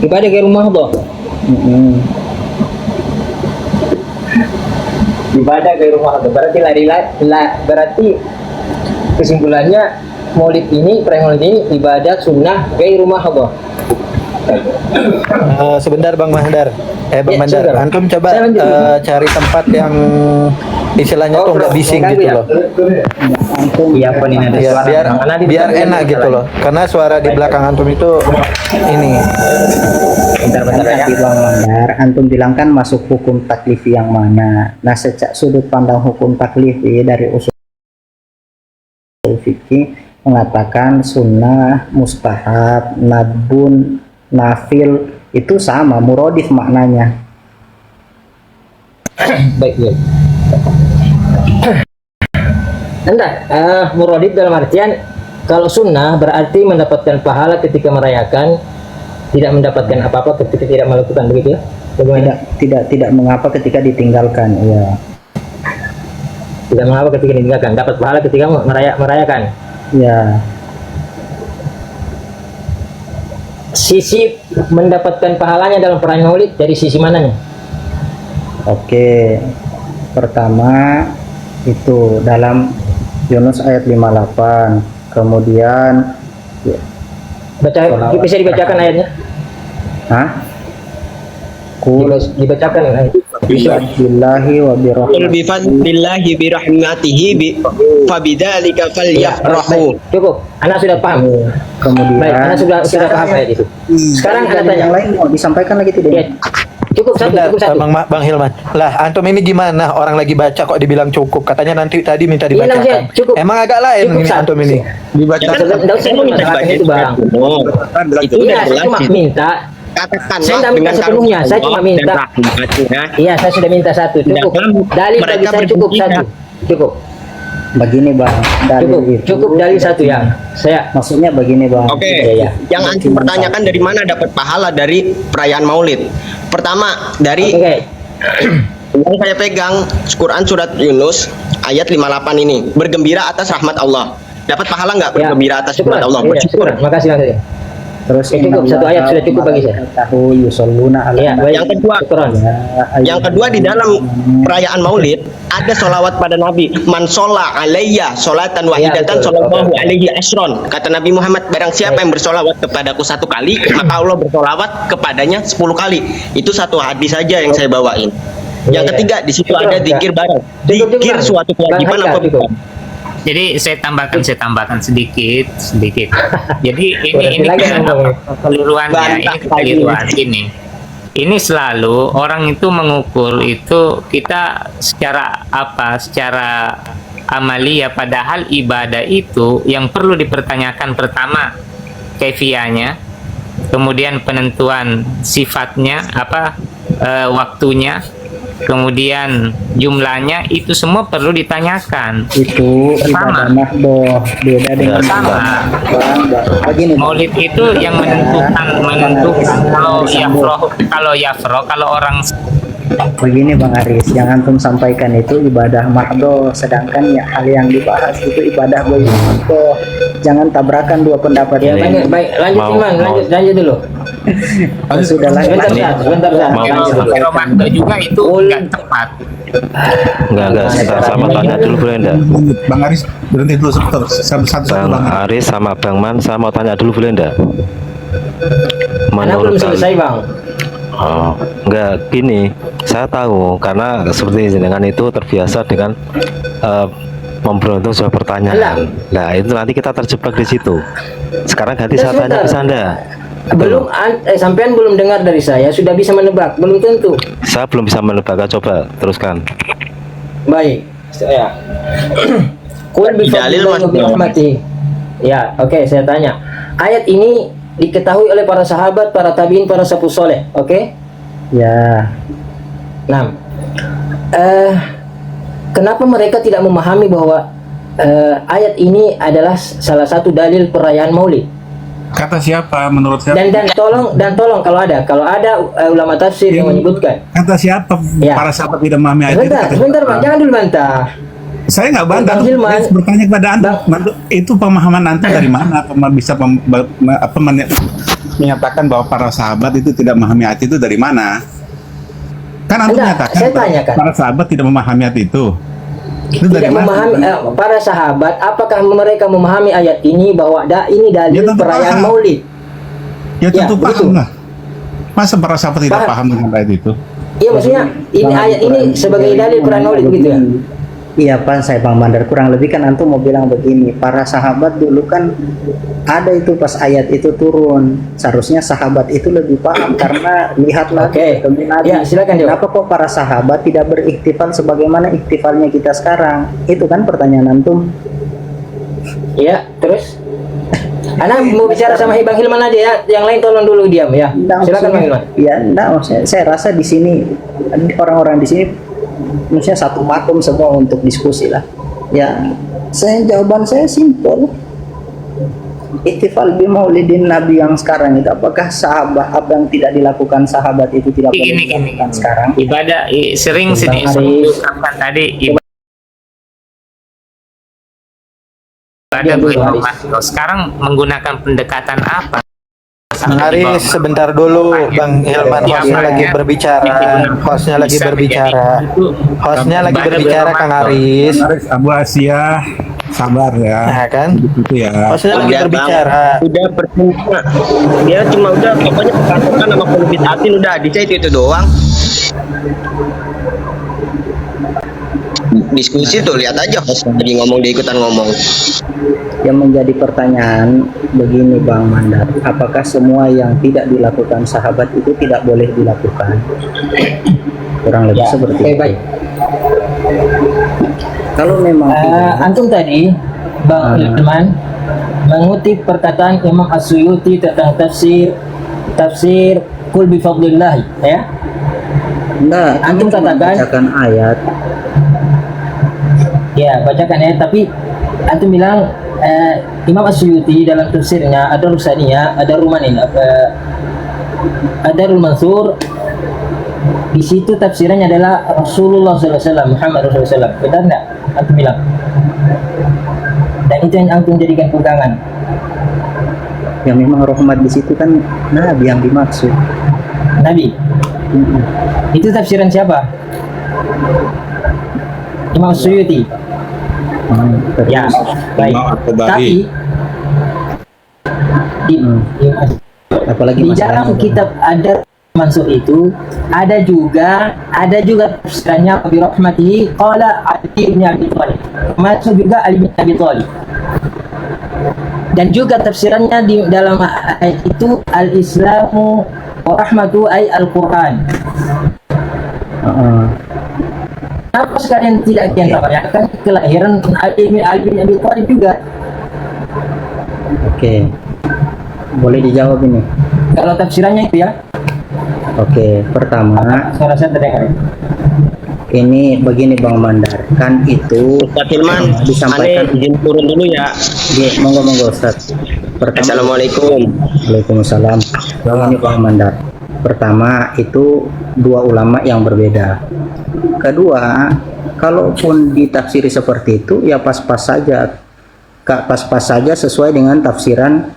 Ibadah ke rumah Allah. Ibadah ke rumah Allah. Berarti kesimpulannya Maulid ini, perayaan Maulid ini ibadah sunnah ke rumah Allah. Sebentar Bang Mahdar. Bang Mahdar, sebentar. antum coba cari tempat yang istilahnya tuh nggak bising gitu loh. Iya, apa nih ada Ya, suara? biar enak gitu loh. Karena suara di belakang antum itu ini. Bentar ya. Bang Mandar, antum bilang kan masuk hukum taklifi yang mana? Nah, sejak sudut pandang hukum taklifi dari usul fikih mengatakan sunnah, mustahab, nadbun, nafil itu sama, muradif maknanya. Baik ya. Entah, muradif dalam artian kalau sunnah berarti mendapatkan pahala ketika merayakan, tidak mendapatkan apa-apa ketika tidak melakukan, begitu ya? Bagaimana? Tidak mengapa ketika ditinggalkan, ya. Tidak mengapa ketika ditinggalkan, dapat pahala ketika merayakan. Ya, Sisi mendapatkan pahalanya dalam perayaan Maulid dari sisi mananya? oke. Pertama itu dalam Yunus ayat 58. Kemudian Baca, bisa dibacakan ayatnya? hah? Qul Dibacakan ayat. billahi wa Qul birahmatihi. bifadlillahi birahmatihi fabidzalika falyafrahu. Cukup, anak sudah paham. Kemudian Baik, anak sudah paham ayat itu. Sekarang anak tanya. yang lain mau disampaikan lagi tidak? Ya, cukup satu, Sebentar, cukup satu. Bang Hilman. Lah, antum ini gimana? Orang lagi baca kok dibilang cukup. Katanya nanti tadi minta Iya, dibacakan. Nang, cukup. Emang agak lain Cukup, ini Sat. antum ini. Enggak usah menyalahkan itu, Bang. Itu Iya, udah saya jelas cuma itu. minta. Katakanlah Saya tidak minta dengan sepenuhnya, karunia saya cuma Allah minta. dan rahmatnya. Iya, saya sudah minta satu. Cukup. Dalil bagi Mereka saya cukup berduka. satu. Cukup. Begini Bang, dalil Cukup. itu. Cukup dalil satu ya. Saya Maksudnya begini Bang. Oke, Iya. yang antum pertanyakan dari mana dapat pahala dari perayaan Maulid? Pertama, dari oke. yang saya pegang Quran surat Yunus ayat 58 ini, bergembira atas rahmat Allah. Dapat pahala nggak Ya. bergembira atas Syukur. rahmat Allah? Iya, Bersyukur. syukur. Makasih, makasih. Terus Ya, cukup, satu ayat sudah cukup bagi saya. Tahu yusalluna ala Iya, baik. Yang kedua, Syukuran. Yang kedua di dalam perayaan Maulid ada solawat pada Nabi. Man sholla alayya sholatan wahidatan betul. shollallahu Oke. alaihi asron. Kata Nabi Muhammad, barang siapa yang bersolawat kepadaku satu kali, maka Allah bersolawat kepadanya 10 kali. Itu satu hadis saja yang saya bawain. Yang Iya, ketiga di situ Cukup, ada ya. zikir bareng. Cukup, Zikir Bang. suatu kewajiban Bang, apa cukup. bukan? Jadi saya tambahkan sedikit. Jadi Berarti ini lagi kan ngomong. kekeliruannya, ini Bantah kekeliruan ini. Ini selalu orang itu mengukur itu kita secara apa? Secara amalia, padahal ibadah itu yang perlu dipertanyakan pertama kaifiahnya, kemudian penentuan sifatnya apa, waktunya, kemudian jumlahnya, itu semua perlu ditanyakan. itu Sama. ibadah mahdoh, beda dengan Sama. Begini Bang. Maulid itu yang menentukan kalau yafroh, kalau orang Begini Bang Aris, yang antum sampaikan itu ibadah mahdoh, sedangkan ya hal yang dibahas itu ibadah mahdoh. Jangan tabrakan dua pendapat yang Baik, baik. Lanjut, Mau- Iman. Lanjut dulu. sudah Sebentar, lanjut. sebentar. Mau- Ramadan juga itu nggak tepat. Enggak, sama tanya dulu boleh enggak? Bang Aris berhenti dulu satu-satu Bang Bang. Aris sama Bang Man, saya mau tanya dulu boleh enggak? Anak belum selesai, Bang. Oh, enggak, gini, saya tahu karena seperti jenengan itu terbiasa dengan memberuntung sebuah pertanyaan. Nah, itu nanti kita terjebak di situ. Sekarang ganti Nah, saya tanya ke Anda. Belum sampean belum dengar dari saya, sudah bisa menebak? Belum tentu. Saya belum bisa menebak, coba teruskan. Baik. Ya. Qul bi Dalil, fadlillahi wa Mas. bi rahmatihi. Ya, oke, saya tanya. Ayat ini diketahui oleh para sahabat, para tabiin, para salafus soleh, oke? Ya, Nah, kenapa mereka tidak memahami bahwa ayat ini adalah salah satu dalil perayaan Maulid? Kata siapa menurut siapa? Dan tolong kalau ada ulama tafsir yang menyebutkan. Kata siapa Ya. para sahabat tidak memahami ayat itu? Sebentar, Kata sebentar, siapa? Pak, jangan dulu bantah. Saya nggak bantah. Bang Hilman. Saya bertanya kepada anda. Bang- Itu pemahaman anda dari mana? Apa bisa menyatakan bahwa para sahabat itu tidak memahami ayat itu dari mana? Kan antum Enggak, menyatakan saya bahwa tanyakan. para sahabat tidak memahami ayat itu. Itu dari Tidak mana? memahami para sahabat, apakah mereka memahami ayat ini bahwa ini dalil Ya, tentu perayaan paham. Maulid? Ya tentu Ya, paham begitu. lah. Masa para sahabat tidak Paham. paham dengan ayat itu? Iya, maksudnya ini ayat ini sebagai dalil perayaan Maulid begitu ya? Iya Pak, saya Bang Mandar, kurang lebih kan antum mau bilang begini, para sahabat dulu kan ada itu pas ayat itu turun, seharusnya sahabat itu lebih paham karena lihatlah Oke. ketemu Nabi. Ya, silakan jawab. Kenapa kok para sahabat tidak beriktifal sebagaimana iktifalnya kita sekarang? Itu kan pertanyaan antum. Iya, terus? Ana mau bicara sama Bang Hilman aja ya, yang lain tolong dulu diam ya. Nggak, Silakan Bang maksudnya- Hilman. Ya, enggak, maksudnya saya rasa di sini orang-orang di sini maksudnya satu pakem semua untuk diskusi lah. Ya, jawaban saya simpel. Iktifal bi maulidin Nabi yang sekarang itu, apakah sahabat apa yang tidak dilakukan sahabat itu tidak boleh Gini, dilakukan gini. sekarang? Ibadah sering Tentang sering Haris. diucapkan tadi ibadah Diam dulu, begitu, Haris. Mas. Sekarang menggunakan pendekatan apa? Bang Aris, sebentar dulu, Bang Hilman, Ya, hostnya Pak, lagi ya. berbicara, hostnya lagi Bisa berbicara, menjadi itu hostnya lagi ibadah berbicara, beromat, Kang Bang. Aris, Haris, Abu Asia, sabar ya. nah kan, Begitu ya. hostnya lagi Udah, Bang. berbicara. Udah percuma. Dia cuma udah pokoknya perkatakan sama kulubit atin udah di saya itu doang. Diskusi tuh lihat aja host lagi ngomong dia ikutan ngomong. Yang menjadi pertanyaan begini Bang Mandar, apakah semua yang tidak dilakukan sahabat itu tidak boleh dilakukan? Kurang lebih Ya, seperti oke, itu. baik. Kalau memang tidak, Antum tadi Bang Hilman mengutip perkataan Imam As-Suyuti tentang tafsir Qul bi fadlillah ya. enggak, Antum kami cuma katakan- bacakan ayat. Ya, bacakan ya, tapi antum bilang Imam As-Suyuti dalam tafsirnya ada Rusaniyah, ada Rumanin, ada Mansur. Di situ tafsirannya adalah Rasulullah SAW, Muhammad Rasulullah SAW. Benar enggak? Antum bilang. Dan itu yang antum jadikan pegangan. Yang memang rahmat di situ kan Nabi yang dimaksud. Nabi. Itu tafsiran siapa? Imam Suyuti. Ya, baik. Imam At-Tabari. Tapi di, Apalagi di masalahnya, dalam Bang. kitab ada Mansur itu ada juga tafsirannya bi rahmatihi qala Ali bin Abi Thalib. Masuk juga Ali bin Abi Thalib. Dan juga tafsirannya di dalam ayat itu al-Islamu wa rahmatu ay Al-Qur'an. Kenapa sekalian tidak kian rayakan kelahiran Ali bin Abi Thalib juga? Oke. Boleh dijawab ini. Kalau tafsirannya itu ya, Oke, pertama suara saya terdengar. ini begini Bang Mandar, kan itu Ustaz Hilman, disampaikan aneh izin turun dulu ya. monggo Ustaz. Pertama, Assalamualaikum. Waalaikumsalam. Ini Bang Mandar. Pertama itu dua ulama yang berbeda. Kedua, kalaupun ditafsiri seperti itu ya pas-pas saja. Pas-pas saja sesuai dengan tafsiran